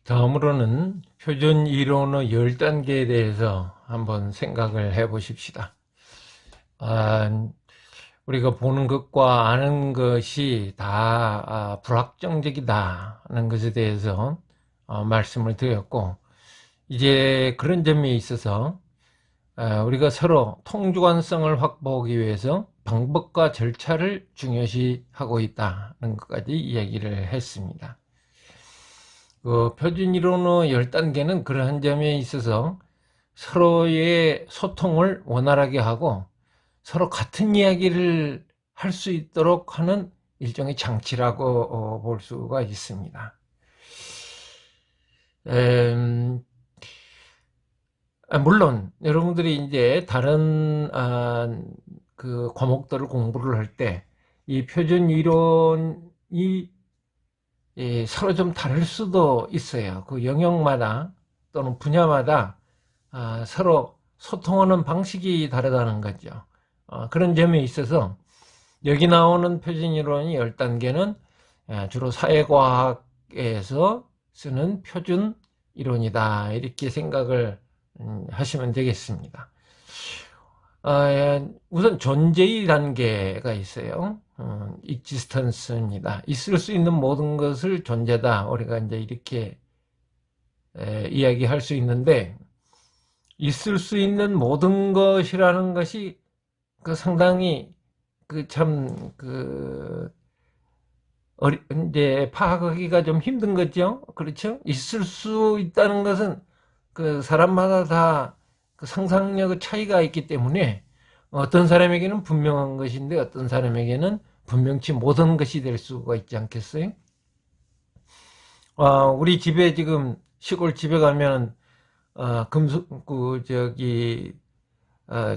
다음으로는 표준 이론의 10단계에 대해서 한번 생각을 해 보십시다. 우리가 보는 것과 아는 것이 다 불확정적이다는 것에 대해서 말씀을 드렸고, 이제 그런 점에 있어서 우리가 서로 통주관성을 확보하기 위해서 방법과 절차를 중요시하고 있다는 것까지 이야기를 했습니다. 표준이론의 10단계는 그러한 점에 있어서 서로의 소통을 원활하게 하고 서로 같은 이야기를 할 수 있도록 하는 일종의 장치라고 볼 수가 있습니다. 물론 여러분들이 이제 다른 그 과목들을 공부를 할 때 이 표준 이론이 서로 좀 다를 수도 있어요. 그 영역마다 또는 분야마다 서로 소통하는 방식이 다르다는 거죠. 그런 점에 있어서 여기 나오는 표준이론이 10단계는 주로 사회과학에서 쓰는 표준이론이다, 이렇게 생각을 하시면 되겠습니다. 우선 존재의 단계가 있어요. existence입니다. 있을 수 있는 모든 것을 존재다, 우리가 이제 이렇게 이야기할 수 있는데, 있을 수 있는 모든 것이라는 것이 상당히 이제 파악하기가 좀 힘든 거죠. 그렇죠? 있을 수 있다는 것은 사람마다 다 상상력의 차이가 있기 때문에 어떤 사람에게는 분명한 것인데 어떤 사람에게는 분명치 못한 것이 될 수가 있지 않겠어요? 우리 집에 지금 시골 집에 가면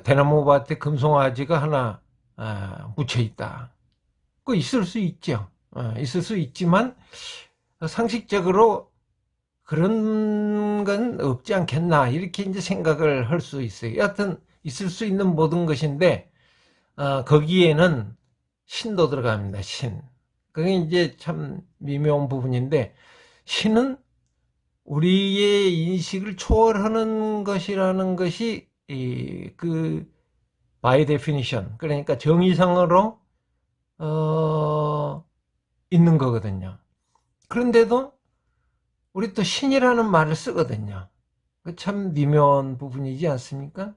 대나무 밭에 금송아지가 하나 묻혀 있다. 있을 수 있죠. 있을 수 있지만 상식적으로 그런 건 없지 않겠나, 이렇게 이제 생각을 할 수 있어요. 여하튼 있을 수 있는 모든 것인데 거기에는 신도 들어갑니다. 신. 그게 이제 참 미묘한 부분인데, 신은 우리의 인식을 초월하는 것이라는 것이 by definition, 그러니까 정의상으로 있는 거거든요. 그런데도 우리 또 신이라는 말을 쓰거든요. 참 미묘한 부분이지 않습니까?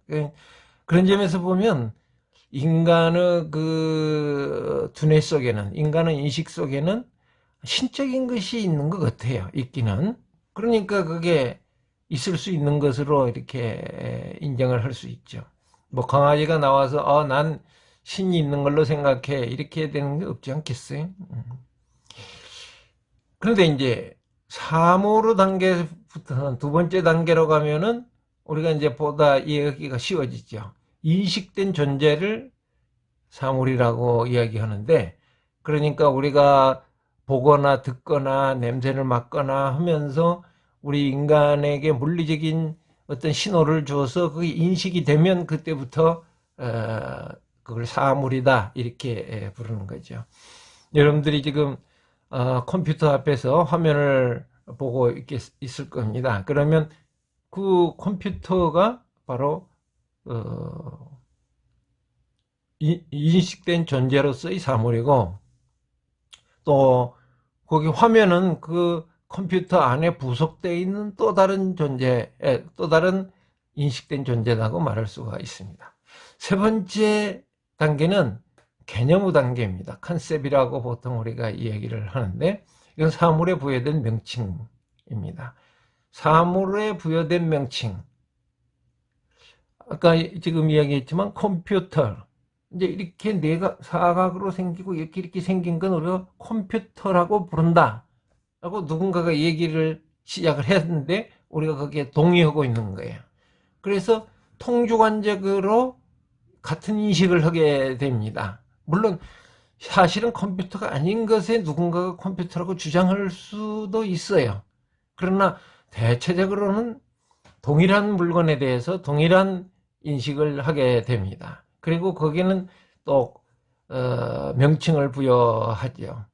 그런 점에서 보면 인간의 두뇌 속에는, 인간의 인식 속에는 신적인 것이 있는 것 같아요. 있기는. 그러니까 그게 있을 수 있는 것으로 이렇게 인정을 할 수 있죠. 뭐 강아지가 나와서 난 신이 있는 걸로 생각해, 이렇게 되는 게 없지 않겠어요? 그런데 이제 사무르 단계부터는 두 번째 단계로 가면은 우리가 이제 보다 이해하기가 쉬워지죠. 인식된 존재를 사물이라고 이야기하는데, 그러니까 우리가 보거나 듣거나 냄새를 맡거나 하면서 우리 인간에게 물리적인 어떤 신호를 줘서 그게 인식이 되면 그때부터 그걸 사물이다, 이렇게 부르는 거죠. 여러분들이 지금 컴퓨터 앞에서 화면을 보고 있을 겁니다. 그러면 그 컴퓨터가 바로 인식된 존재로서의 사물이고, 또 거기 화면은 그 컴퓨터 안에 부속되어 있는 또 다른 존재, 또 다른 인식된 존재라고 말할 수가 있습니다. 세 번째 단계는 개념의 단계입니다. 컨셉이라고 보통 우리가 이 얘기를 하는데, 이건 사물에 부여된 명칭입니다. 사물에 부여된 명칭. 아까 지금 이야기했지만 컴퓨터. 이제 이렇게 사각으로 생기고 이렇게 생긴 건 우리가 컴퓨터라고 부른다, 라고 누군가가 얘기를 시작을 했는데 우리가 거기에 동의하고 있는 거예요. 그래서 통주관적으로 같은 인식을 하게 됩니다. 물론 사실은 컴퓨터가 아닌 것에 누군가가 컴퓨터라고 주장할 수도 있어요. 그러나 대체적으로는 동일한 물건에 대해서 동일한 인식을 하게 됩니다. 그리고 거기는 또 명칭을 부여하죠.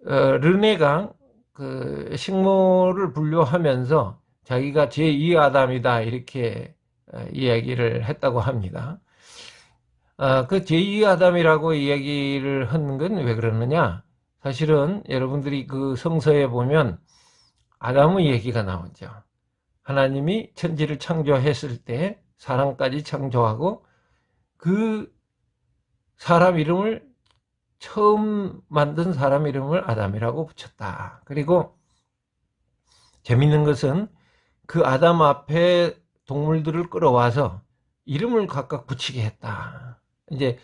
르네가 그 식물을 분류하면서 자기가 제2 아담이다 이렇게 이야기를 했다고 합니다. 그 제2 아담이라고 이야기를 한 건 왜 그러느냐? 사실은 여러분들이 그 성서에 보면 아담의 얘기가 나오죠. 하나님이 천지를 창조했을 때 사람까지 창조하고 그 사람 이름을 처음 만든 사람 이름을 아담이라고 붙였다. 그리고 재밌는 것은 그 아담 앞에 동물들을 끌어와서 이름을 각각 붙이게 했다. 이제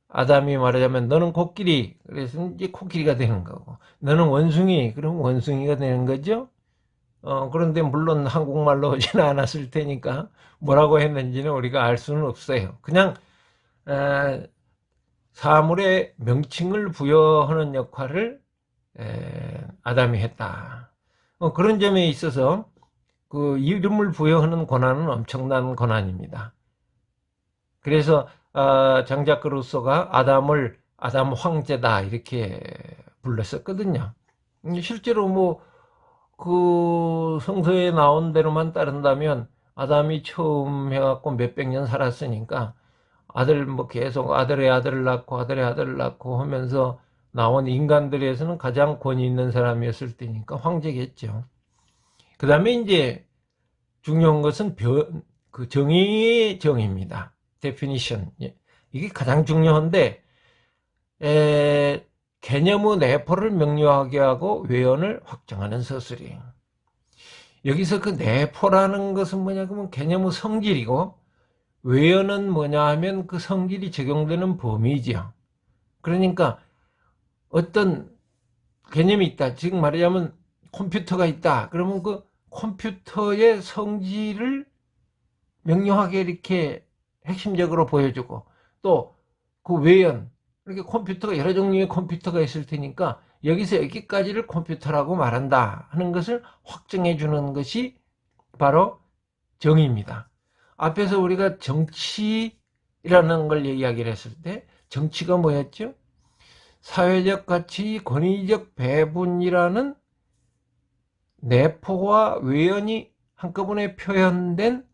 아담이 말하자면 너는 코끼리, 그래서 이제 코끼리가 되는 거고, 너는 원숭이, 그럼 원숭이가 되는 거죠. 그런데 물론 한국말로 오지는 않았을 테니까 뭐라고 했는지는 우리가 알 수는 없어요. 그냥 사물의 명칭을 부여하는 역할을 아담이 했다. 그런 점에 있어서 그 이름을 부여하는 권한은 엄청난 권한입니다. 그래서 장자크 루소가 아담을 아담 황제다 이렇게 불렀었거든요. 실제로 뭐 그 성서에 나온 대로만 따른다면 아담이 처음 해갖고 몇백 년 살았으니까 아들 뭐 계속 아들의 아들을 낳고 아들의 아들을 낳고 하면서 나온 인간들에서는 가장 권위 있는 사람이었을 때니까 황제겠죠. 그 다음에 이제 중요한 것은 그 정의의 정의입니다. definition. 이게 가장 중요한데, 개념의 내포를 명료하게 하고 외연을 확정하는 서술이에요. 여기서 그 내포라는 것은 뭐냐, 그러면 개념의 성질이고, 외연은 뭐냐 하면 그 성질이 적용되는 범위죠. 그러니까 어떤 개념이 있다. 즉 말하자면 컴퓨터가 있다. 그러면 그 컴퓨터의 성질을 명료하게 이렇게 핵심적으로 보여주고 또 그 외연, 이렇게 컴퓨터가 여러 종류의 컴퓨터가 있을 테니까 여기서 여기까지를 컴퓨터라고 말한다 하는 것을 확정해 주는 것이 바로 정의입니다. 앞에서 우리가 정치라는 걸 이야기를 했을 때 정치가 뭐였죠? 사회적 가치, 권위적 배분이라는 내포와 외연이 한꺼번에 표현된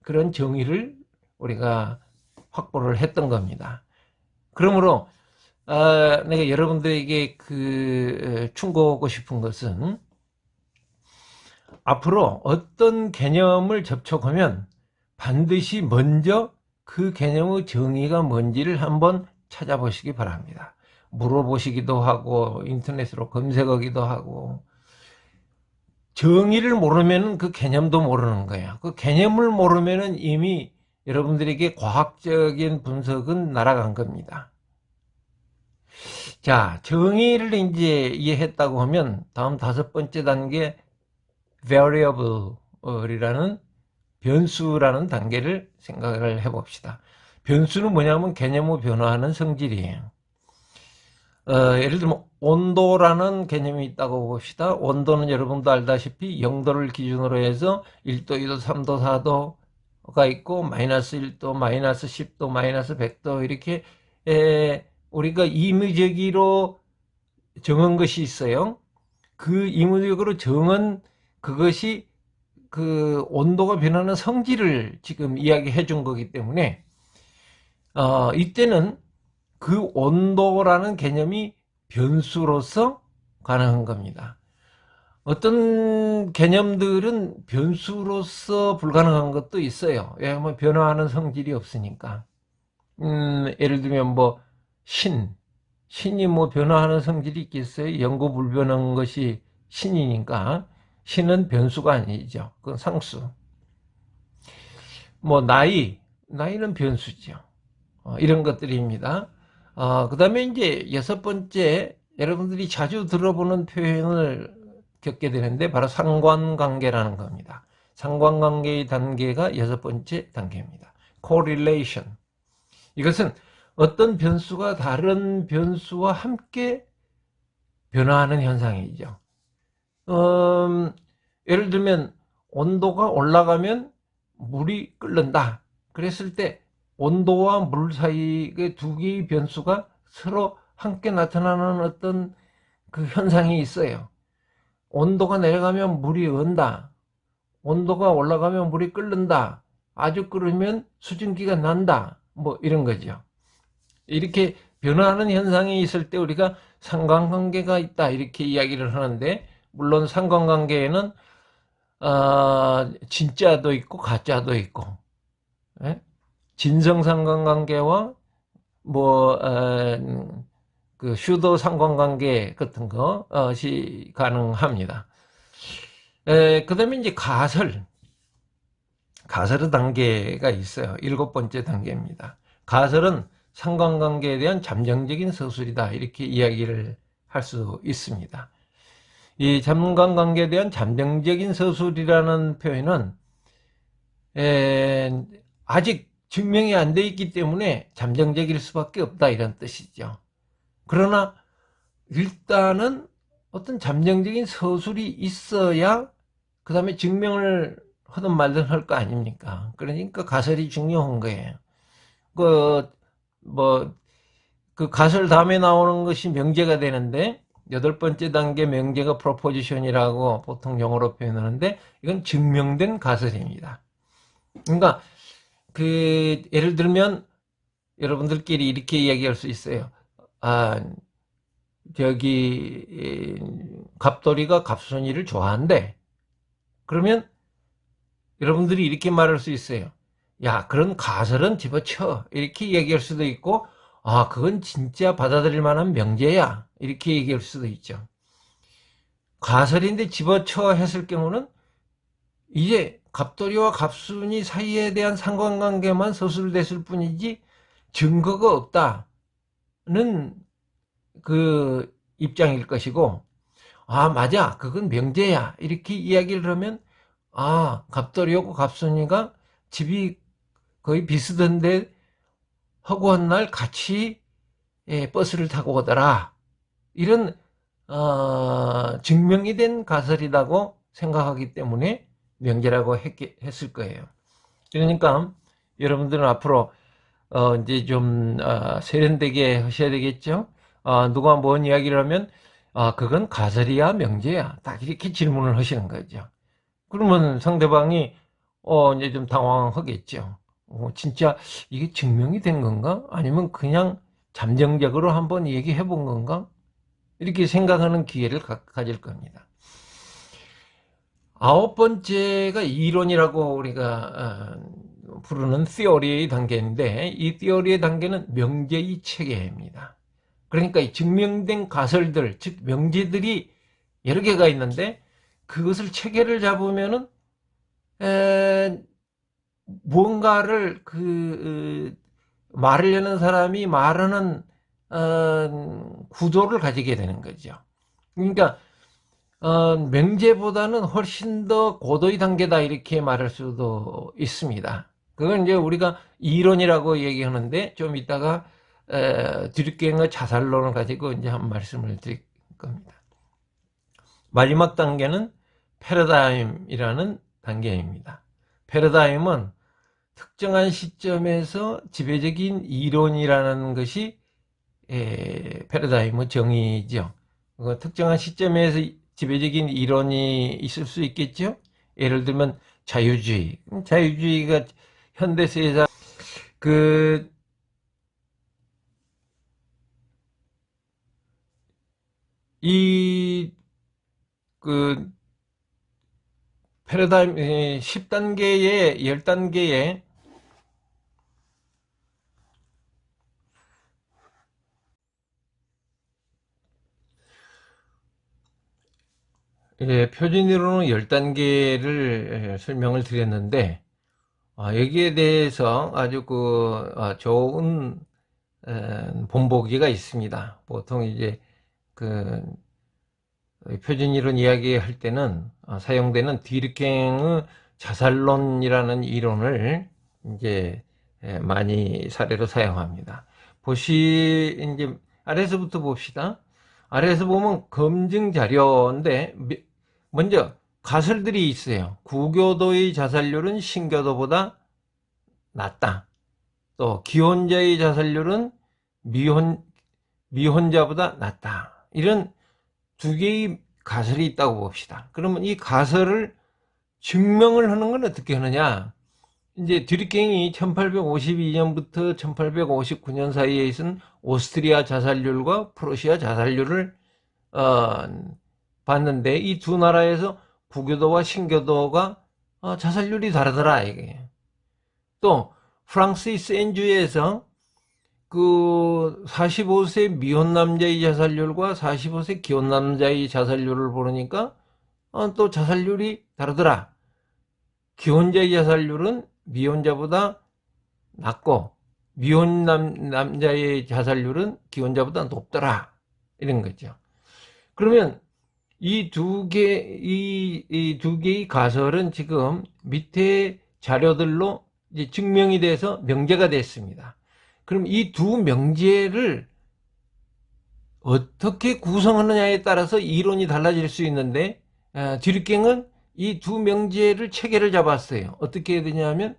그런 정의를 우리가 확보를 했던 겁니다. 그러므로 내가 여러분들에게 충고하고 싶은 것은 앞으로 어떤 개념을 접촉하면 반드시 먼저 그 개념의 정의가 뭔지를 한번 찾아보시기 바랍니다. 물어보시기도 하고 인터넷으로 검색하기도 하고 정의를 모르면 그 개념도 모르는 거예요. 그 개념을 모르면 이미 여러분들에게 과학적인 분석은 날아간 겁니다. 자, 정의를 이제 이해했다고 하면 다음 5번째 단계 variable이라는 변수라는 단계를 생각을 해봅시다. 변수는 뭐냐면 개념의 변화하는 성질이에요. 예를 들면 온도라는 개념이 있다고 봅시다. 온도는 여러분도 알다시피 0도를 기준으로 해서 1도, 2도, 3도, 4도가 있고 마이너스 1도, 마이너스 10도, 마이너스 100도 이렇게 우리가 임의적으로 정한 것이 있어요. 그 임의적으로 정한 그것이 그 온도가 변하는 성질을 지금 이야기해 준 거기 때문에 이때는 그 온도라는 개념이 변수로서 가능한 겁니다. 어떤 개념들은 변수로서 불가능한 것도 있어요. 왜냐하면 변화하는 성질이 없으니까. 예를 들면 뭐 신이 뭐 변화하는 성질이 있겠어요? 영구 불변한 것이 신이니까 신은 변수가 아니죠. 그건 상수. 뭐 나이는 변수죠. 이런 것들입니다. 그 다음에 이제 6번째, 여러분들이 자주 들어보는 표현을 겪게 되는데, 바로 상관관계라는 겁니다. 상관관계의 단계가 6번째 단계입니다. correlation. 이것은 어떤 변수가 다른 변수와 함께 변화하는 현상이죠. 예를 들면, 온도가 올라가면 물이 끓는다. 그랬을 때, 온도와 물 사이의 두 개의 변수가 서로 함께 나타나는 어떤 그 현상이 있어요. 온도가 내려가면 물이 은다. 온도가 올라가면 물이 끓는다. 아주 끓으면 수증기가 난다. 뭐 이런 거죠. 이렇게 변화하는 현상이 있을 때 우리가 상관관계가 있다 이렇게 이야기를 하는데, 물론 상관관계에는 진짜도 있고 가짜도 있고, 예? 진성 상관관계와 뭐 그 슈도 상관관계 같은 것이 가능합니다. 그다음에 이제 가설 단계가 있어요. 7번째 단계입니다. 가설은 상관관계에 대한 잠정적인 서술이다 이렇게 이야기를 할 수 있습니다. 이 상관관계에 대한 잠정적인 서술이라는 표현은 아직 증명이 안 돼 있기 때문에 잠정적일 수밖에 없다 이런 뜻이죠. 그러나 일단은 어떤 잠정적인 서술이 있어야 그 다음에 증명을 하든 말든 할 거 아닙니까? 그러니까 가설이 중요한 거예요. 그 가설 다음에 나오는 것이 명제가 되는데, 8번째 단계 명제가 프로포지션이라고 보통 영어로 표현하는데, 이건 증명된 가설입니다. 그러니까 예를 들면 여러분들끼리 이렇게 이야기할 수 있어요. 갑돌이가 갑순이를 좋아한대. 그러면 여러분들이 이렇게 말할 수 있어요. 야, 그런 가설은 집어쳐. 이렇게 얘기할 수도 있고, 그건 진짜 받아들일 만한 명제야. 이렇게 얘기할 수도 있죠. 가설인데 집어쳐 했을 경우는 이제 갑돌이와 갑순이 사이에 대한 상관관계만 서술됐을 뿐이지 증거가 없다는 그 입장일 것이고, 맞아, 그건 명제야. 이렇게 이야기를 하면, 갑돌이하고 갑순이가 집이 거의 비슷한데 허구한 날 같이 버스를 타고 오더라. 이런 증명이 된 가설이라고 생각하기 때문에 명제라고 했을 거예요. 그러니까 여러분들은 앞으로 이제 좀 세련되게 하셔야 되겠죠. 누가 뭔 이야기를 하면 그건 가설이야 명제야 딱 이렇게 질문을 하시는 거죠. 그러면 상대방이 이제 좀 당황하겠죠. 진짜 이게 증명이 된 건가? 아니면 그냥 잠정적으로 한번 얘기해 본 건가? 이렇게 생각하는 기회를 가질 겁니다. 9번째가 이론이라고 우리가 부르는 theory의 단계인데, 이 theory의 단계는 명제의 체계입니다. 그러니까 이 증명된 가설들, 즉 명제들이 여러 개가 있는데 그것을 체계를 잡으면은 무언가를 말을 여는 사람이 말하는 구조를 가지게 되는 거죠. 그러니까 명제보다는 훨씬 더 고도의 단계다 이렇게 말할 수도 있습니다. 그건 이제 우리가 이론이라고 얘기하는데, 좀 이따가 드류갱의 자살론을 가지고 이제 한 말씀을 드릴 겁니다. 마지막 단계는 패러다임이라는 단계입니다. 패러다임은 특정한 시점에서 지배적인 이론이라는 것이 패러다임의 정의죠. 특정한 시점에서 지배적인 이론이 있을 수 있겠죠. 예를 들면 자유주의가 현대사회에서 패러다임 10단계에 10단계에 표준이론은 10단계를 설명을 드렸는데, 여기에 대해서 아주 좋은 본보기가 있습니다. 보통 이제 표준이론 이야기할 때는 사용되는 디르킹의 자살론이라는 이론을 이제 많이 사례로 사용합니다. 이제 아래에서부터 봅시다. 아래에서 보면 검증 자료인데, 먼저 가설들이 있어요. 구교도의 자살률은 신교도보다 낮다. 또 기혼자의 자살률은 미혼자보다 낮다. 이런 두 개의 가설이 있다고 봅시다. 그러면 이 가설을 증명을 하는 건 어떻게 하느냐? 이제 드리갱이 1852년부터 1859년 사이에 있은 오스트리아 자살률과 프로시아 자살률을 봤는데 이 두 나라에서 부교도와 신교도가 자살률이 다르더라 이게. 또 프랑스 센주에서 그 45세 미혼 남자의 자살률과 45세 기혼 남자의 자살률을 보니까 또 자살률이 다르더라. 기혼자의 자살률은 미혼자보다 낮고 미혼 남자의 자살률은 기혼자보다 높더라. 이런 거죠. 그러면 이 두 개의 가설은 지금 밑에 자료들로 이제 증명이 돼서 명제가 됐습니다. 그럼 이 두 명제를 어떻게 구성하느냐에 따라서 이론이 달라질 수 있는데 드리갱은 이 두 명제를 체계를 잡았어요. 어떻게 해야 되냐면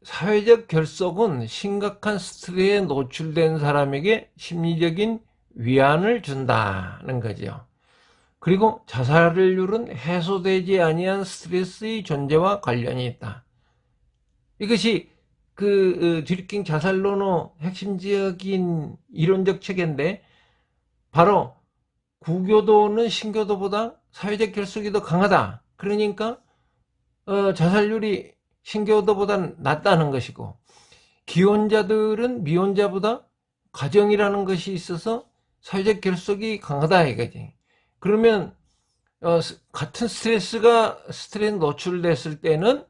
사회적 결속은 심각한 스트레스에 노출된 사람에게 심리적인 위안을 준다는 거죠. 그리고 자살률은 해소되지 아니한 스트레스의 존재와 관련이 있다. 이것이 그 드리킹 자살론의 핵심적인 이론적 체계인데 바로 구교도는 신교도보다 사회적 결속이 더 강하다. 그러니까 자살률이 신교도보다 낮다는 것이고 기혼자들은 미혼자보다 가정이라는 것이 있어서 사회적 결속이 강하다 이거지. 그러면 같은 스트레스 노출됐을 때는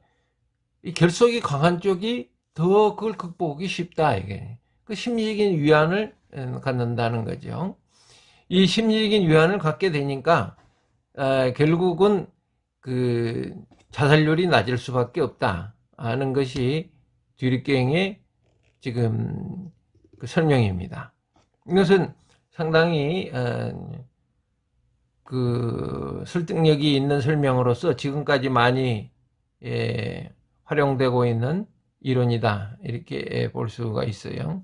이 결속이 강한 쪽이 더 그걸 극복하기 쉽다 이게. 그 심리적인 위안을 갖는다는 거죠. 이 심리적인 위안을 갖게 되니까 결국은 그 자살률이 낮을 수밖에 없다 하는 것이 드리갱의 지금 그 설명입니다. 이것은 상당히 그 설득력이 있는 설명으로서 지금까지 많이 활용되고 있는 이론이다 이렇게 볼 수가 있어요.